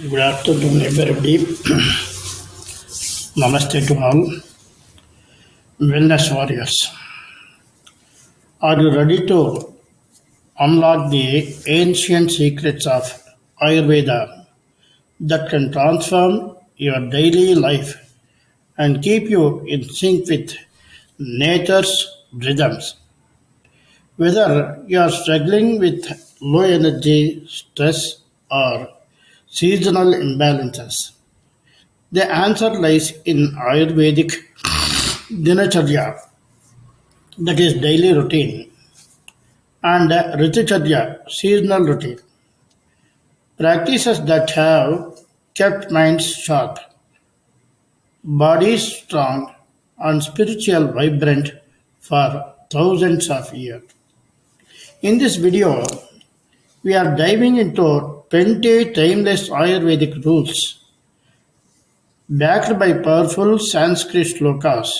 Good afternoon, everybody. Namaste to all. Wellness warriors. Are you ready to unlock the ancient secrets of Ayurveda that can transform your daily life and keep you in sync with nature's rhythms? Whether you are struggling with low energy, stress, or seasonal imbalances, the answer lies in Ayurvedic Dinacharya, that is daily routine, and Riticharya, seasonal routine, practices that have kept minds sharp, bodies strong, and spiritual vibrant for thousands of years. In this video, we are diving into 20 timeless Ayurvedic rules backed by powerful Sanskrit slokas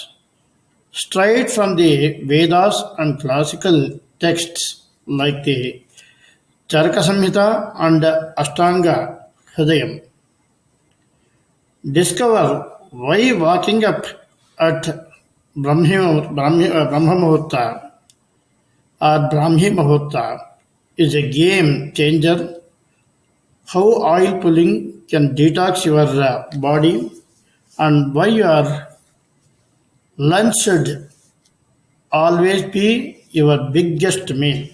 straight from the Vedas and classical texts like the Charaka Samhita and Ashtanga Hridayam. Discover why waking up at Brahma Muhurta or Brahmi Muhurta is a game changer, how oil pulling can detox your body, and why your lunch should always be your biggest meal.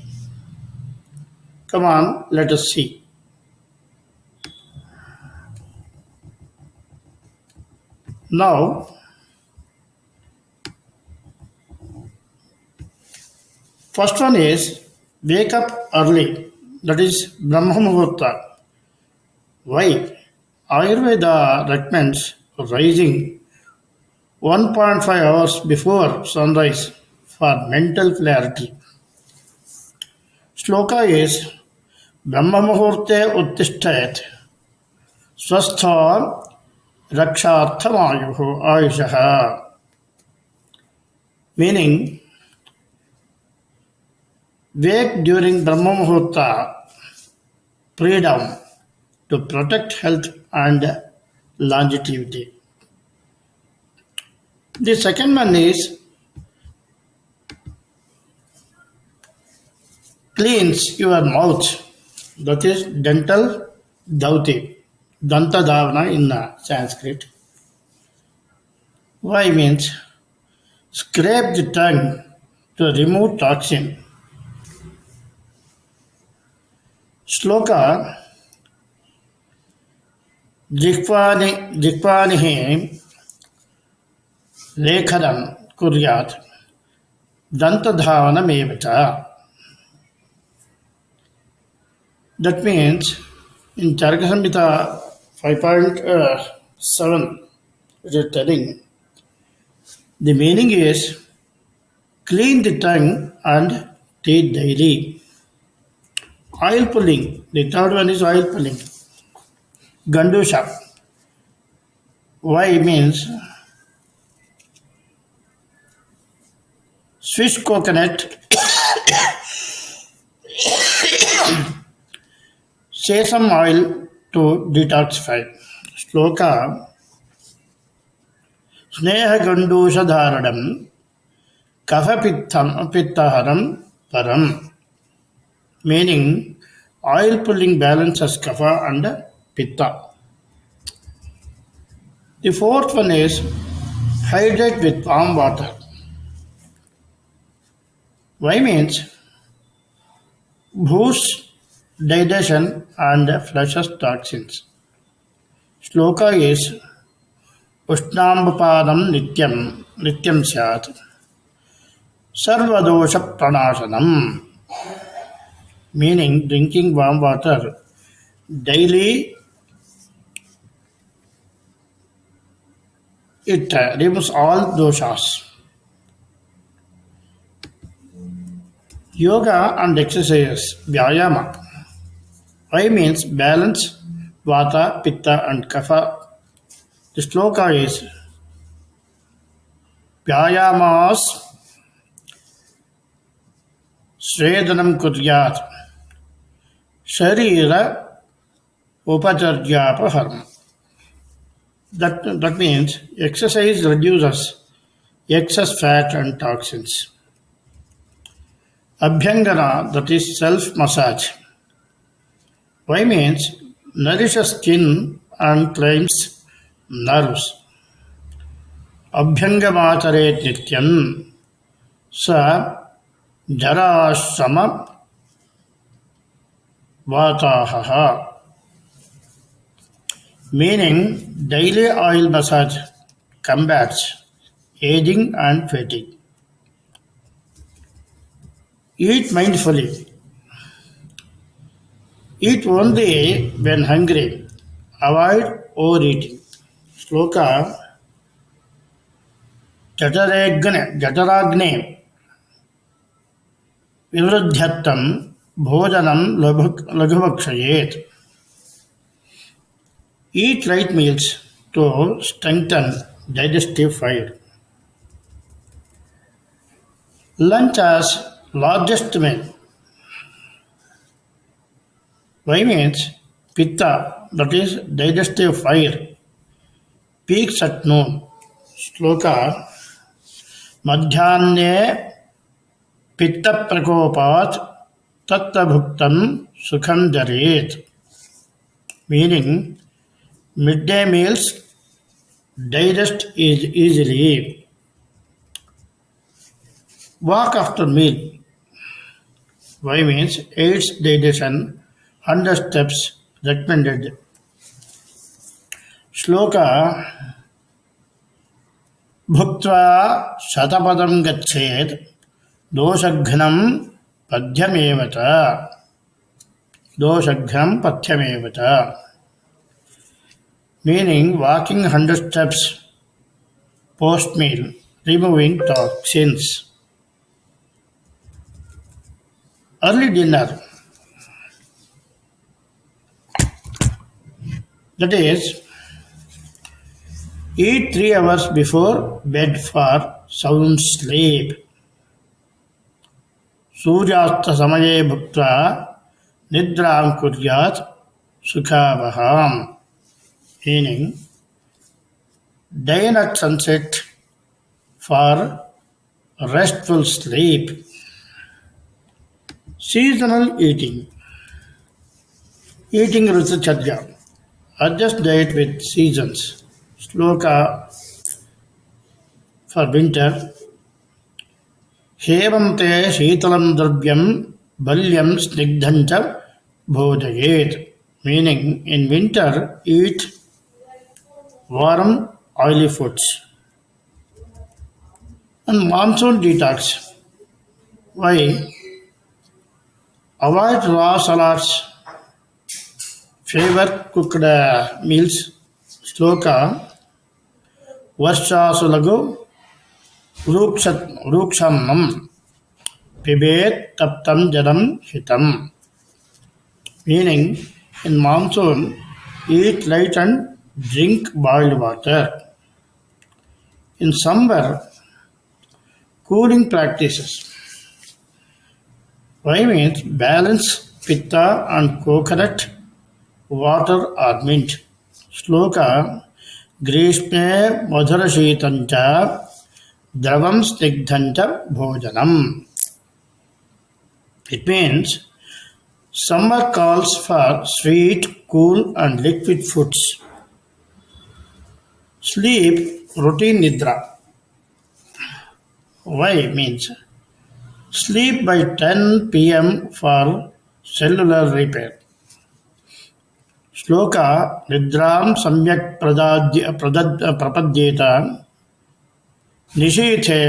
Come on, let us see. Now, first one is wake up early. That is Brahma Muhurta. Why? Ayurveda recommends rising 1.5 hours before sunrise for mental clarity. Shloka is Brahma Muhurte Uttishthayat Swastha Rakshartham Ayushaha. Meaning, wake during Brahma Muhurta pre-dawn to protect health and longevity. The second one is cleanse your mouth. That is dental dauti. Danta Davana in Sanskrit. Why means scrape the tongue to remove toxin. Shloka Jikvani Lekharam Kuryat Dantadhavana Mevata. That means in Charaka Samhita 5.7 it is telling the meaning is clean the tongue and teeth daily. Oil pulling. The third one is oil pulling. Gandusha. Why means Swiss coconut, sesame oil to detoxify. Shloka Sneha Gandusha Dharanam Kapha Pittaharam Param. Meaning oil pulling balances kapha and pitta. The fourth one is hydrate with warm water. Why means boosts digestion and flushes toxins. Shloka is Ushnambapadam Nityam Syat Sarvadosha Pranashanam. Meaning drinking warm water daily, it removes all doshas. Yoga and exercises, Vyayama. Why means balance Vata, Pitta and Kapha. The shloka is Vyayamas Sredanam Kuryat Sharira Upacharyapaharam. That means exercise reduces excess fat and toxins. Abhyangana, that is self massage. Why means nourishes skin and cleanses nerves. Abhyangamacharet nityam sa jarashama vatahaha. Meaning daily oil massage combats aging and fatigue. Eat mindfully. Eat only when hungry. Avoid overeating. Shloka जठराग्ने विवृद्ध्यर्थं भोजनं लघुभक्षयेत्. Eat light meals to strengthen digestive fire. Lunch as largest meal. Why means pitta, that is digestive fire, peaks at noon. Shloka मध्याह्ने पित्तप्रकोपात् तत्त्वभुक्तं सुखं जरेत्. Meaning midday meals digest easily. Walk after meal. Why means aids digestion. 100 steps recommended. Shloka भुक्त्वा शतपदं गच्छेत् दोषघ्नं पथ्यमेव च. Meaning walking 100 steps post meal, removing toxins. Early dinner, that is eat 3 hours before bed for sound sleep. सूर्यास्त समये भुक्त्वा निद्रां कुर्यात् सुखावहम्. Meaning dine at sunset for restful sleep. Seasonal eating. Eating Ritucharya. Adjust diet with seasons. Shloka for winter. हेमन्ते शीतलं द्रव्यं बल्यं स्निग्धं च भोजयेत्. Meaning in winter eat warm oily foods. And monsoon detox. Why? Avoid raw salads. Favor cooked meals. Shloka वर्षासु लघु वृक्षन्नं पिबेत् तप्तं जलं हितम्. Meaning in monsoon eat light and drink boiled water. In summer cooling practices. Why means balance pitta and coconut water or mint. Shloka ग्रीष्मे मधुरशीतं च द्रवं स्निग्धं च भोजनम्. It means summer calls for sweet, cool and liquid foods. Sleep, routine nidra. Why means sleep by 10 p.m. for cellular repair. Shloka निद्रां सम्यक् प्रपद्येत निशीथे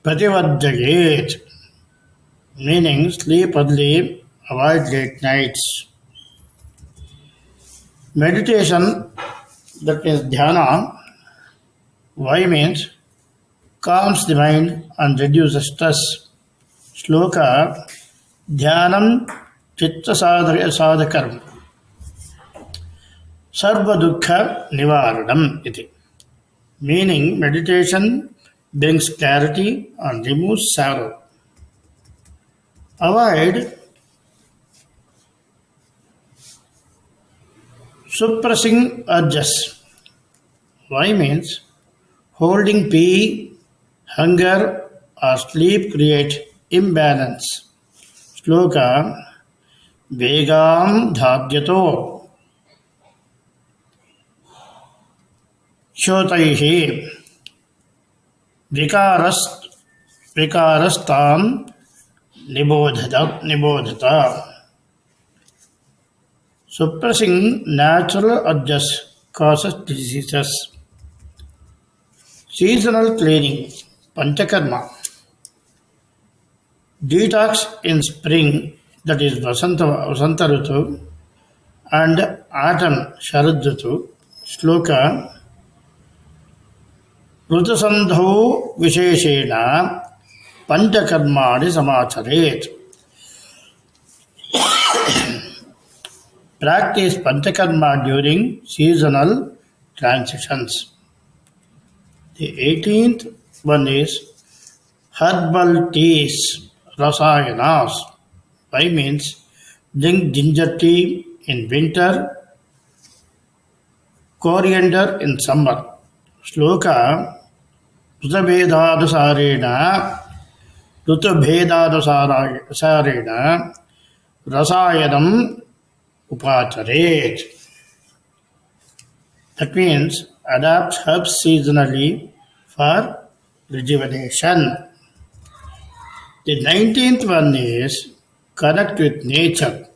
प्रतिवज्जयेत्. Meaning sleep early, avoid late nights. Meditation, that means dhyana. Why means calms the mind and reduces stress. Shloka dhyanam chitta sadhakaram sarva dukkha nivaranam iti. Meaning meditation brings clarity and removes sorrow. Avoid Suppressing urges. Y means holding pee, hunger, or sleep create imbalance. Sloka Vegam Dhadyato Shotaihi Vikaras Vikarastam Nibodhata. Suppressing natural urges causes diseases. Seasonal cleaning, Panchakarma. Detox in spring, that is Vasanta Ritu, and autumn Sharad Ritu. Shloka Rutasandhau Visheshena Panchakarmani Samacharet. Practice Panchakarma during seasonal transitions. The 18th one is herbal teas, rasayanas. By means drink ginger tea in winter, coriander in summer. Shloka ऋतभेदानुसारेण ऋतुभेदानुसारेण rasayanam upacharet. That means adapt herbs seasonally for rejuvenation. The 19th one is connect with nature.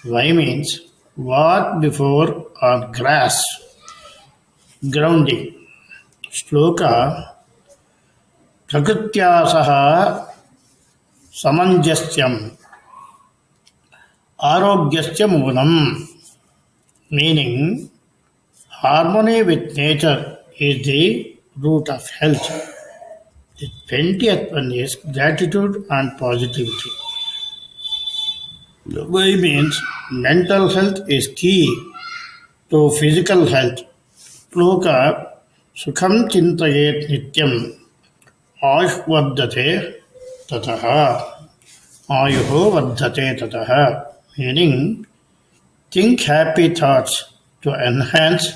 Why means walk before on grass. Grounding. Shloka Prakritya saha samanjasyam arogyasya moolam. Meaning harmony with nature is the root of health. The 20th one is gratitude and positivity. Why means mental health is key to physical health. Shloka सुखं चिन्तयेत् नित्यम् आयुः वर्धते ततः आयुः वर्धते ततः meaning think happy thoughts to enhance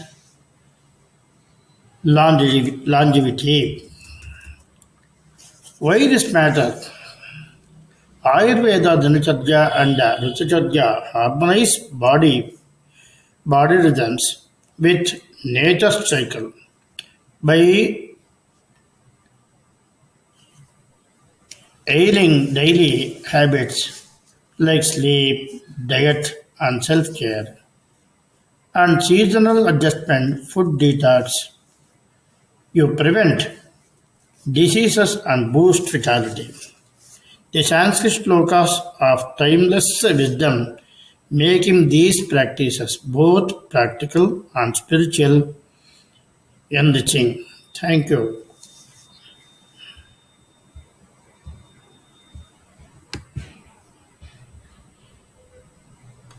longevity. Why this matter? Ayurveda, Dinacharya and Rutucharya harmonize body rhythms with nature's cycle. By ailing daily habits like sleep, diet, and self care, and seasonal adjustment, food detox, you prevent diseases and boost vitality. The Sanskrit slokas of timeless wisdom making these practices both practical and spiritual enriching. Thank you.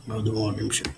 Now the more